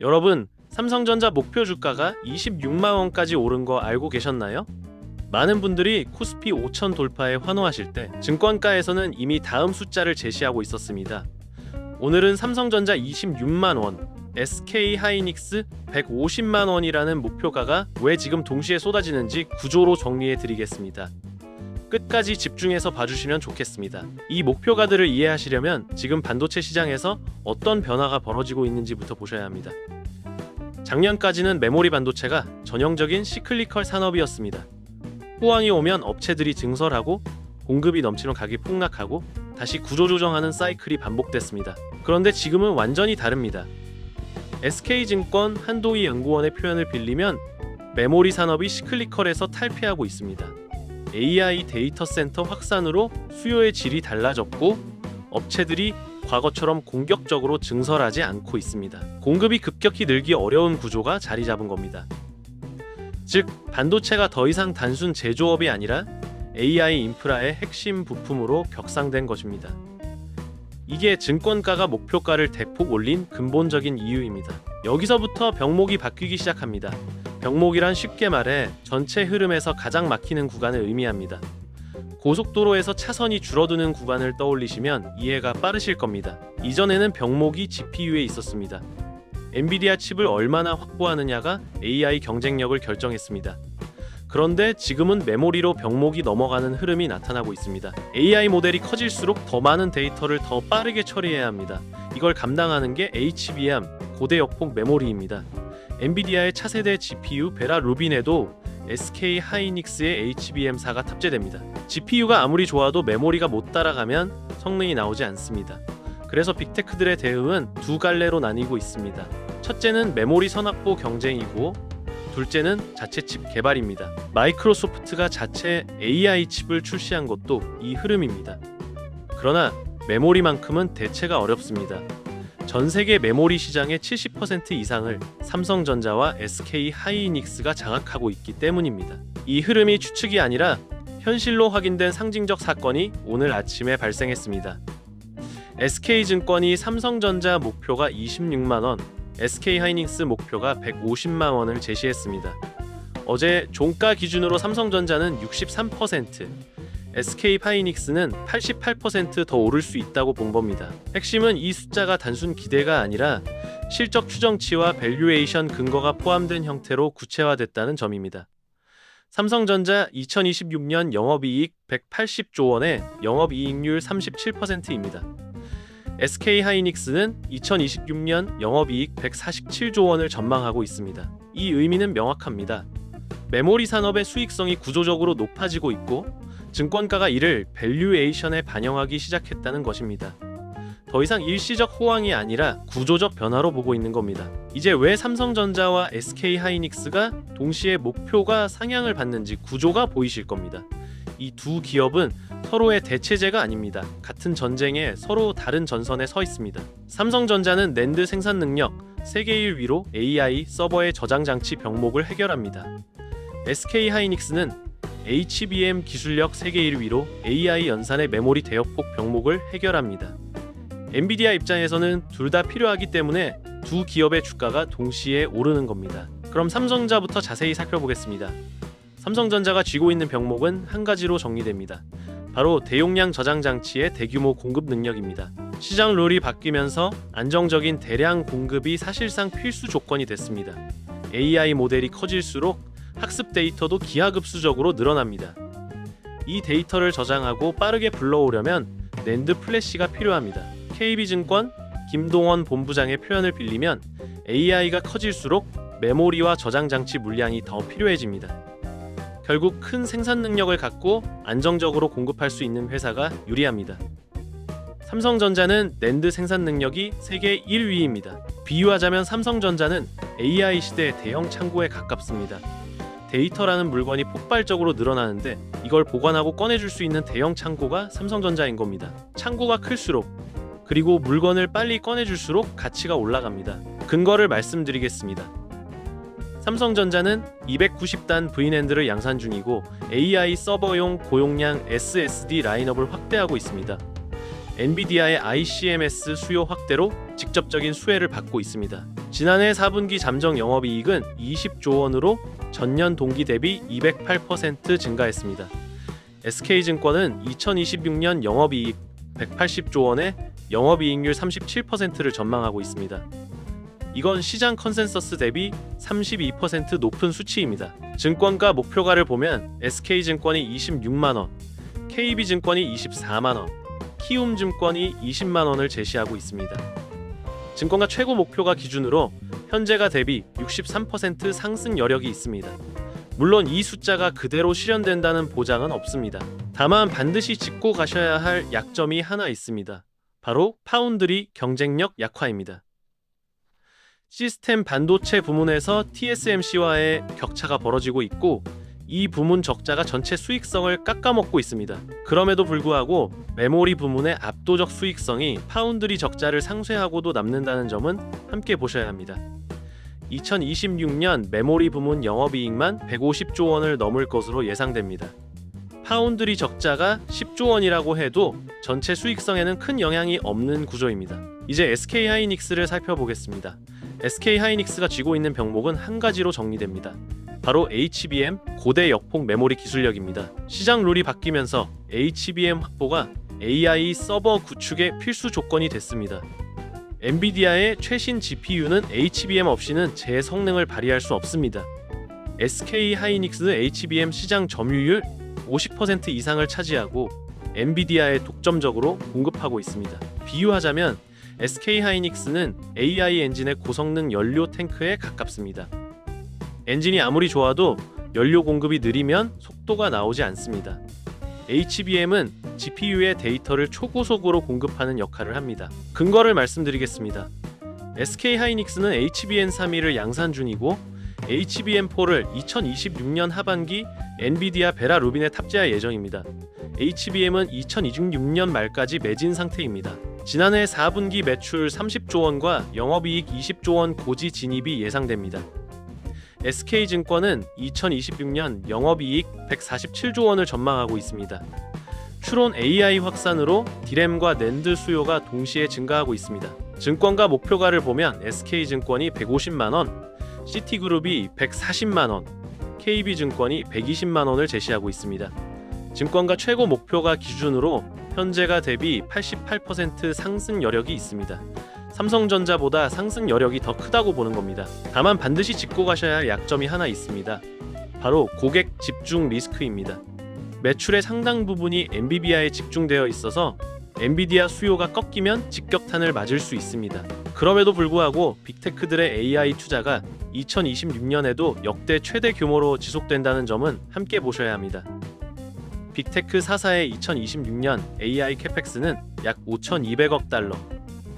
여러분, 삼성전자 목표 주가가 26만 원까지 오른 거 알고 계셨나요? 많은 분들이 코스피 5천 돌파에 환호하실 때 증권가에서는 이미 다음 숫자를 제시하고 있었습니다. 오늘은 삼성전자 26만 원, SK 하이닉스 150만 원이라는 목표가가 왜 지금 동시에 쏟아지는지 구조로 정리해 드리겠습니다. 끝까지 집중해서 봐주시면 좋겠습니다. 이 목표가들을 이해하시려면 지금 반도체 시장에서 어떤 변화가 벌어지고 있는지부터 보셔야 합니다. 작년까지는 메모리 반도체가 전형적인 시클리컬 산업이었습니다. 호황이 오면 업체들이 증설하고 공급이 넘치면 가격이 폭락하고 다시 구조조정하는 사이클이 반복됐습니다. 그런데 지금은 완전히 다릅니다. SK증권 한도희 연구원의 표현을 빌리면 메모리 산업이 시클리컬에서 탈피하고 있습니다. AI 데이터 센터 확산으로 수요의 질이 달라졌고 업체들이 과거처럼 공격적으로 증설하지 않고 있습니다. 공급이 급격히 늘기 어려운 구조가 자리 잡은 겁니다. 즉, 반도체가 더 이상 단순 제조업이 아니라 AI 인프라의 핵심 부품으로 격상된 것입니다. 이게 증권가가 목표가를 대폭 올린 근본적인 이유입니다. 여기서부터 병목이 바뀌기 시작합니다. 병목이란 쉽게 말해 전체 흐름에서 가장 막히는 구간을 의미합니다. 고속도로에서 차선이 줄어드는 구간을 떠올리시면 이해가 빠르실 겁니다. 이전에는 병목이 GPU에 있었습니다. 엔비디아 칩을 얼마나 확보하느냐가 AI 경쟁력을 결정했습니다. 그런데 지금은 메모리로 병목이 넘어가는 흐름이 나타나고 있습니다. AI 모델이 커질수록 더 많은 데이터를 더 빠르게 처리해야 합니다. 이걸 감당하는 게 HBM, 고대 역폭 메모리입니다. 엔비디아의 차세대 GPU 베라 루빈에도 SK 하이닉스의 HBM4가 탑재됩니다. GPU가 아무리 좋아도 메모리가 못 따라가면 성능이 나오지 않습니다. 그래서 빅테크들의 대응은 두 갈래로 나뉘고 있습니다. 첫째는 메모리 선확보 경쟁이고 둘째는 자체 칩 개발입니다. 마이크로소프트가 자체 AI 칩을 출시한 것도 이 흐름입니다. 그러나 메모리만큼은 대체가 어렵습니다. 전 세계 메모리 시장의 70% 이상을 삼성전자와 SK 하이닉스가 장악하고 있기 때문입니다. 이 흐름이 추측이 아니라 현실로 확인된 상징적 사건이 오늘 아침에 발생했습니다. SK증권이 삼성전자 목표가 26만 원, SK 하이닉스 목표가 150만 원을 제시했습니다. 어제 종가 기준으로 삼성전자는 63%, SK 하이닉스는 88% 더 오를 수 있다고 본 겁니다. 핵심은 이 숫자가 단순 기대가 아니라 실적 추정치와 밸류에이션 근거가 포함된 형태로 구체화됐다는 점입니다. 삼성전자 2026년 영업이익 180조 원에 영업이익률 37%입니다. SK 하이닉스는 2026년 영업이익 147조 원을 전망하고 있습니다. 이 의미는 명확합니다. 메모리 산업의 수익성이 구조적으로 높아지고 있고 증권가가 이를 밸류에이션에 반영하기 시작했다는 것입니다. 더 이상 일시적 호황이 아니라 구조적 변화로 보고 있는 겁니다. 이제 왜 삼성전자와 SK 하이닉스가 동시에 목표가 상향을 받는지 구조가 보이실 겁니다. 이 두 기업은 서로의 대체제가 아닙니다. 같은 전쟁에 서로 다른 전선에 서 있습니다. 삼성전자는 낸드 생산 능력 세계 1위로 AI 서버의 저장 장치 병목을 해결합니다. SK 하이닉스는 HBM 기술력 세계 1위로 AI 연산의 메모리 대역폭 병목을 해결합니다. 엔비디아 입장에서는 둘 다 필요하기 때문에 두 기업의 주가가 동시에 오르는 겁니다. 그럼 삼성전자부터 자세히 살펴보겠습니다. 삼성전자가 쥐고 있는 병목은 한 가지로 정리됩니다. 바로 대용량 저장 장치의 대규모 공급 능력입니다. 시장 룰이 바뀌면서 안정적인 대량 공급이 사실상 필수 조건이 됐습니다. AI 모델이 커질수록 학습 데이터도 기하급수적으로 늘어납니다. 이 데이터를 저장하고 빠르게 불러오려면 낸드 플래시가 필요합니다. KB증권 김동원 본부장의 표현을 빌리면 AI가 커질수록 메모리와 저장 장치 물량이 더 필요해집니다. 결국 큰 생산 능력을 갖고 안정적으로 공급할 수 있는 회사가 유리합니다. 삼성전자는 낸드 생산 능력이 세계 1위입니다. 비유하자면 삼성전자는 AI 시대의 대형 창고에 가깝습니다. 데이터라는 물건이 폭발적으로 늘어나는데 이걸 보관하고 꺼내줄 수 있는 대형 창고가 삼성전자인 겁니다. 창고가 클수록 그리고 물건을 빨리 꺼내줄수록 가치가 올라갑니다. 근거를 말씀드리겠습니다. 삼성전자는 290단 V낸드를 양산 중이고 AI 서버용 고용량 SSD 라인업을 확대하고 있습니다. 엔비디아의 ICMS 수요 확대로 직접적인 수혜를 받고 있습니다. 지난해 4분기 잠정 영업이익은 20조 원으로 전년 동기 대비 208% 증가했습니다. SK증권은 2026년 영업이익 180조 원에 영업이익률 37%를 전망하고 있습니다. 이건 시장 컨센서스 대비 32% 높은 수치입니다. 증권가 목표가를 보면 SK증권이 26만원, KB증권이 24만원, 키움증권이 20만원을 제시하고 있습니다. 증권가 최고 목표가 기준으로 현재가 대비 63% 상승 여력이 있습니다. 물론 이 숫자가 그대로 실현된다는 보장은 없습니다. 다만 반드시 짚고 가셔야 할 약점이 하나 있습니다. 바로 파운드리 경쟁력 약화입니다. 시스템 반도체 부문에서 TSMC와의 격차가 벌어지고 있고 이 부문 적자가 전체 수익성을 깎아먹고 있습니다. 그럼에도 불구하고 메모리 부문의 압도적 수익성이 파운드리 적자를 상쇄하고도 남는다는 점은 함께 보셔야 합니다. 2026년 메모리 부문 영업이익만 150조 원을 넘을 것으로 예상됩니다. 파운드리 적자가 10조 원이라고 해도 전체 수익성에는 큰 영향이 없는 구조입니다. 이제 SK하이닉스를 살펴보겠습니다. SK하이닉스가 쥐고 있는 병목은 한 가지로 정리됩니다. 바로 HBM 고대 역폭 메모리 기술력입니다. 시장 룰이 바뀌면서 HBM 확보가 AI 서버 구축의 필수 조건이 됐습니다. 엔비디아의 최신 GPU는 HBM 없이는 제 성능을 발휘할 수 없습니다. SK하이닉스 HBM 시장 점유율 50% 이상을 차지하고 엔비디아에 독점적으로 공급하고 있습니다. 비유하자면 SK하이닉스는 AI 엔진의 고성능 연료 탱크에 가깝습니다. 엔진이 아무리 좋아도 연료 공급이 느리면 속도가 나오지 않습니다. HBM은 GPU의 데이터를 초고속으로 공급하는 역할을 합니다. 근거를 말씀드리겠습니다. SK하이닉스는 HBM3를 양산 중이고 HBM4를 2026년 하반기 엔비디아 베라 루빈에 탑재할 예정입니다. HBM은 2026년 말까지 매진 상태입니다. 지난해 4분기 매출 30조 원과 영업이익 20조 원 고지 진입이 예상됩니다. SK증권은 2026년 영업이익 147조 원을 전망하고 있습니다. 추론 AI 확산으로 디램과 낸드 수요가 동시에 증가하고 있습니다. 증권가 목표가를 보면 SK증권이 150만원, 시티그룹이 140만원, KB증권이 120만원을 제시하고 있습니다. 증권가 최고 목표가 기준으로 현재가 대비 88% 상승 여력이 있습니다. 삼성전자보다 상승 여력이 더 크다고 보는 겁니다. 다만 반드시 짚고 가셔야 할 약점이 하나 있습니다. 바로 고객 집중 리스크입니다. 매출의 상당 부분이 엔비디아에 집중되어 있어서 엔비디아 수요가 꺾이면 직격탄을 맞을 수 있습니다. 그럼에도 불구하고 빅테크들의 AI 투자가 2026년에도 역대 최대 규모로 지속된다는 점은 함께 보셔야 합니다. 빅테크 4사의 2026년 AI 캐펙스는 약 5,200억 달러,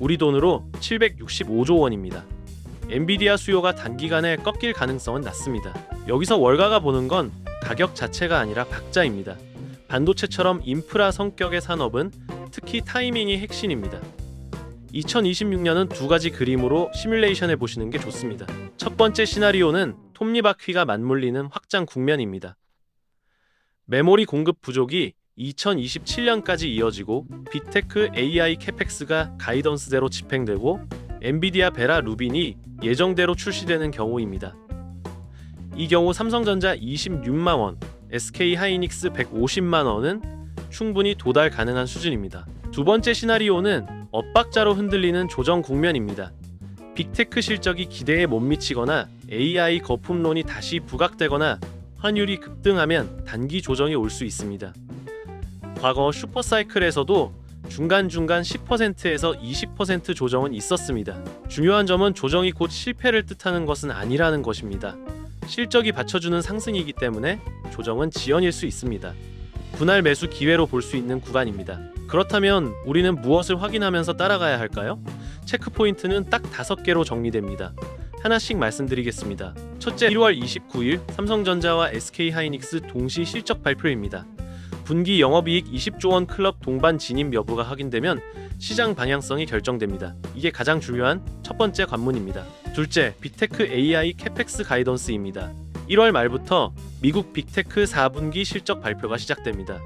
우리 돈으로 765조 원입니다. 엔비디아 수요가 단기간에 꺾일 가능성은 낮습니다. 여기서 월가가 보는 건 가격 자체가 아니라 박자입니다. 반도체처럼 인프라 성격의 산업은 특히 타이밍이 핵심입니다. 2026년은 두 가지 그림으로 시뮬레이션해 보시는 게 좋습니다. 첫 번째 시나리오는 톱니바퀴가 맞물리는 확장 국면입니다. 메모리 공급 부족이 2027년까지 이어지고 빅테크 AI 캐펙스가 가이던스대로 집행되고 엔비디아 베라 루빈이 예정대로 출시되는 경우입니다. 이 경우 삼성전자 26만원, SK하이닉스 150만원은 충분히 도달 가능한 수준입니다. 두 번째 시나리오는 엇박자로 흔들리는 조정 국면입니다. 빅테크 실적이 기대에 못 미치거나 AI 거품론이 다시 부각되거나 환율이 급등하면 단기 조정이 올 수 있습니다. 과거 슈퍼사이클에서도 중간중간 10%에서 20% 조정은 있었습니다. 중요한 점은 조정이 곧 실패를 뜻하는 것은 아니라는 것입니다. 실적이 받쳐주는 상승이기 때문에 조정은 지연일 수 있습니다. 분할 매수 기회로 볼 수 있는 구간입니다. 그렇다면 우리는 무엇을 확인하면서 따라가야 할까요? 체크포인트는 딱 5개로 정리됩니다. 하나씩 말씀드리겠습니다. 첫째, 1월 29일 삼성전자와 SK하이닉스 동시 실적 발표입니다. 분기 영업이익 20조 원 클럽 동반 진입 여부가 확인되면 시장 방향성이 결정됩니다. 이게 가장 중요한 첫 번째 관문입니다. 둘째, 빅테크 AI 캐펙스 가이던스입니다. 1월 말부터 미국 빅테크 4분기 실적 발표가 시작됩니다.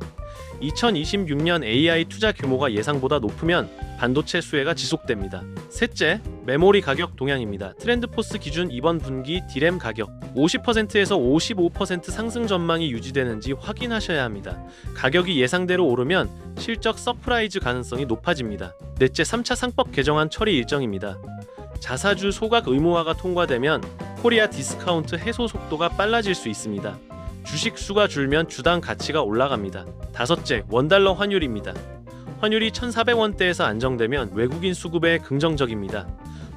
2026년 AI 투자 규모가 예상보다 높으면 반도체 수혜가 지속됩니다. 셋째, 메모리 가격 동향입니다. 트렌드포스 기준 이번 분기 D램 가격 50%에서 55% 상승 전망이 유지되는지 확인하셔야 합니다. 가격이 예상대로 오르면 실적 서프라이즈 가능성이 높아집니다. 넷째, 3차 상법 개정안 처리 일정입니다. 자사주 소각 의무화가 통과되면 코리아 디스카운트 해소 속도가 빨라질 수 있습니다. 주식 수가 줄면 주당 가치가 올라갑니다. 다섯째, 원달러 환율입니다. 환율이 1,400원대에서 안정되면 외국인 수급에 긍정적입니다.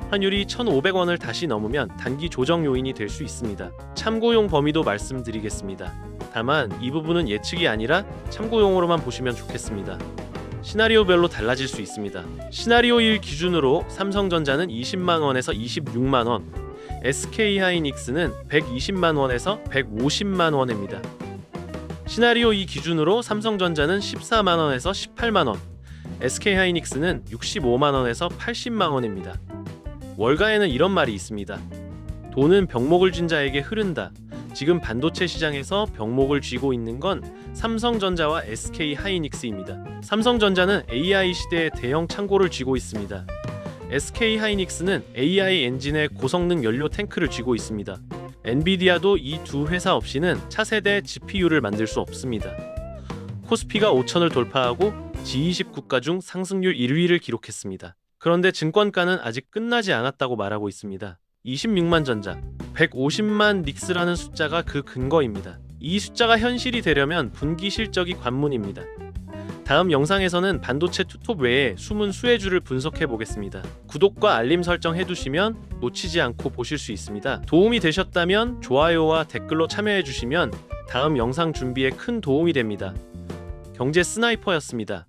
환율이 1,500원을 다시 넘으면 단기 조정 요인이 될 수 있습니다. 참고용 범위도 말씀드리겠습니다. 다만 이 부분은 예측이 아니라 참고용으로만 보시면 좋겠습니다. 시나리오별로 달라질 수 있습니다. 시나리오 1 기준으로 삼성전자는 20만원에서 26만원, SK하이닉스는 120만원에서 150만원입니다. 시나리오 2 기준으로 삼성전자는 14만원에서 18만원, SK하이닉스는 65만원에서 80만원입니다. 월가에는 이런 말이 있습니다. 돈은 병목을 쥔 자에게 흐른다. 지금 반도체 시장에서 병목을 쥐고 있는 건 삼성전자와 SK하이닉스입니다. 삼성전자는 AI 시대의 대형 창고를 쥐고 있습니다. SK하이닉스는 AI 엔진의 고성능 연료 탱크를 쥐고 있습니다. 엔비디아도 이 두 회사 없이는 차세대 GPU를 만들 수 없습니다. 코스피가 5천을 돌파하고 G20 국가 중 상승률 1위를 기록했습니다. 그런데 증권가는 아직 끝나지 않았다고 말하고 있습니다. 26만 전자, 150만 닉스라는 숫자가 그 근거입니다. 이 숫자가 현실이 되려면 분기 실적이 관문입니다. 다음 영상에서는 반도체 투톱 외에 숨은 수혜주를 분석해 보겠습니다. 구독과 알림 설정 해두시면 놓치지 않고 보실 수 있습니다. 도움이 되셨다면 좋아요와 댓글로 참여해 주시면 다음 영상 준비에 큰 도움이 됩니다. 경제 스나이퍼였습니다.